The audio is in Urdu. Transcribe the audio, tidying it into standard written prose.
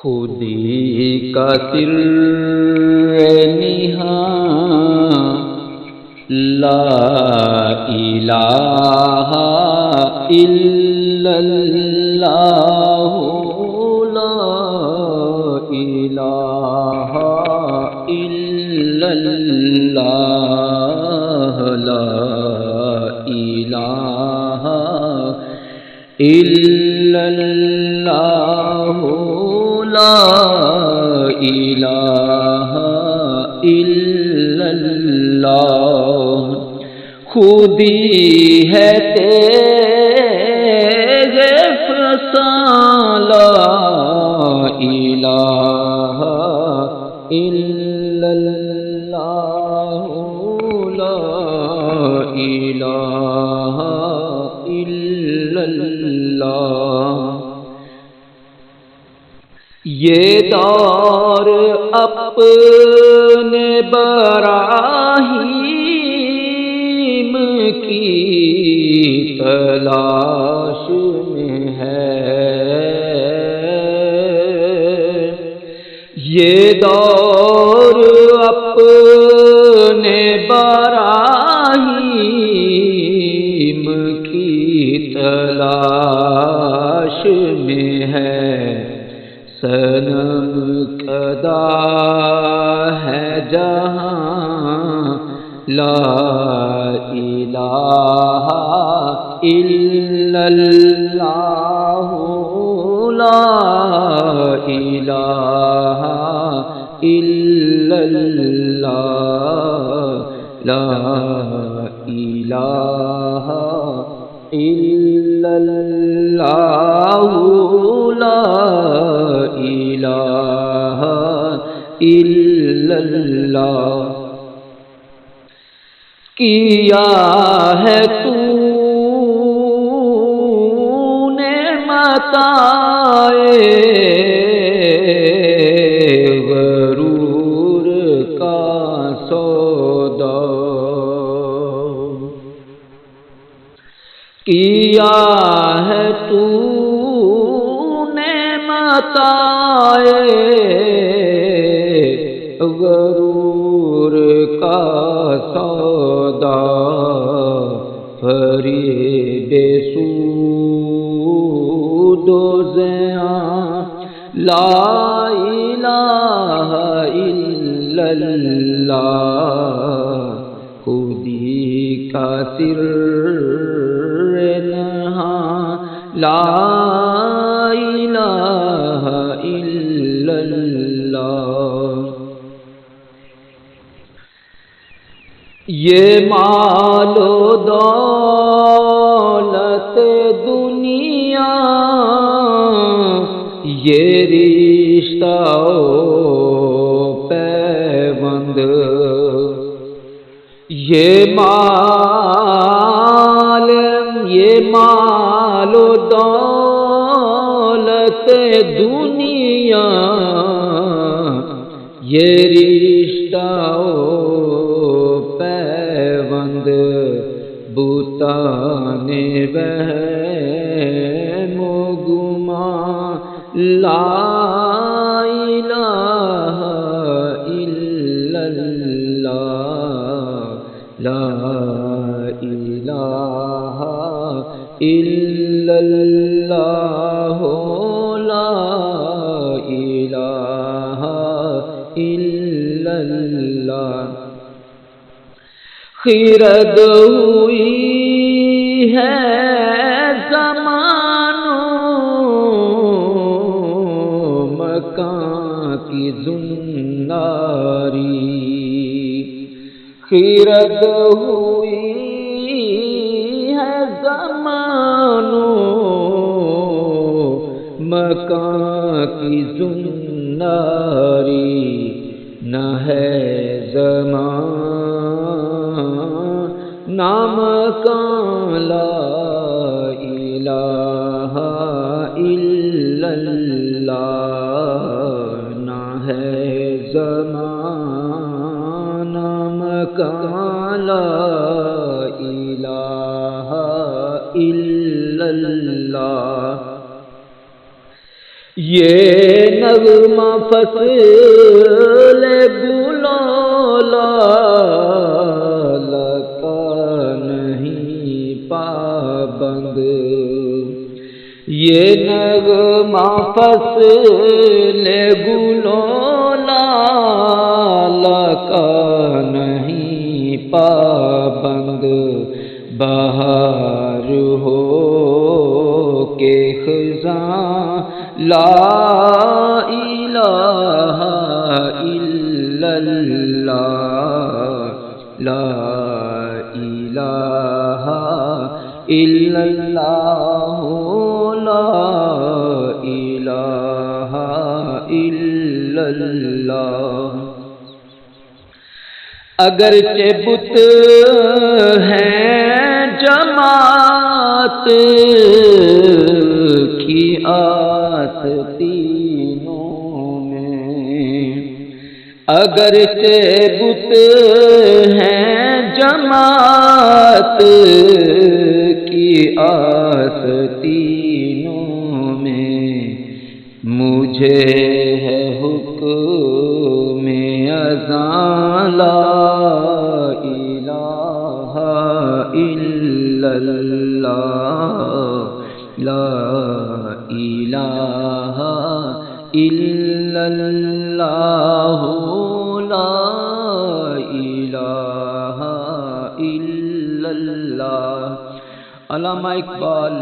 خودی کا سر نہاں لا الہ الا اللہ لا الہ الا اللہ لا الہ الا اللہ لا الہ الا اللہ خودی ہے تیغ فسان لا الہ الا اللہ لا الہ الا اللہ یہ دور اپنے براہیم کی تلاش میں ہے، یہ دور اپنے براہیم کی تلاش میں ہے، صنم کدا ہے جہاں لا الہ الا اللہ لا الہ الا اللہ لا الہ الا اللہ لا الہ الا اللہ کیا ہے تو نے متائے غرور کا سودا کیا ہے تو نے متائے غرور کا سودا فریب سود و زیاں لا الہ الا اللہ خودی کا سر نہاں لا الہ الا اللہ یہ مال و دولت دنیا یہ رشتہ و پیوند یہ مال و دولت دنیا یہ رشتہ و پیوند بتان وہم و گمان لا الہ الا اللہ لا الہ الا اللہ لا الہ الا اللہ خرد ہوئی ہے زمان و مکان کی زناری خرد ہوئی ہے زمان و مکان کی زناری نہ ہے زمان نام مکان لا الہ الا اللہ نہ ہے زمان نام مکان لا الہ الا اللہ یہ نغمہ فصل گلو لال کا نہیں پابند، یہ نغمہ فصل گلو لال کا نہیں پابند، بہار ہو کے خزاں لا الہ الا اللہ، لا الہ الا اللہ، لا الہ الا اللہ۔ اگرچہ بت ہیں جماعت کی آستینوں میں، اگرچہ بت ہیں جماعت کی آستینوں میں، مجھے ہے حکم اذاں لا الہ الا اللہ، لا الہ الا اللہ، لا الہ الا اللہ۔ علامہ اقبال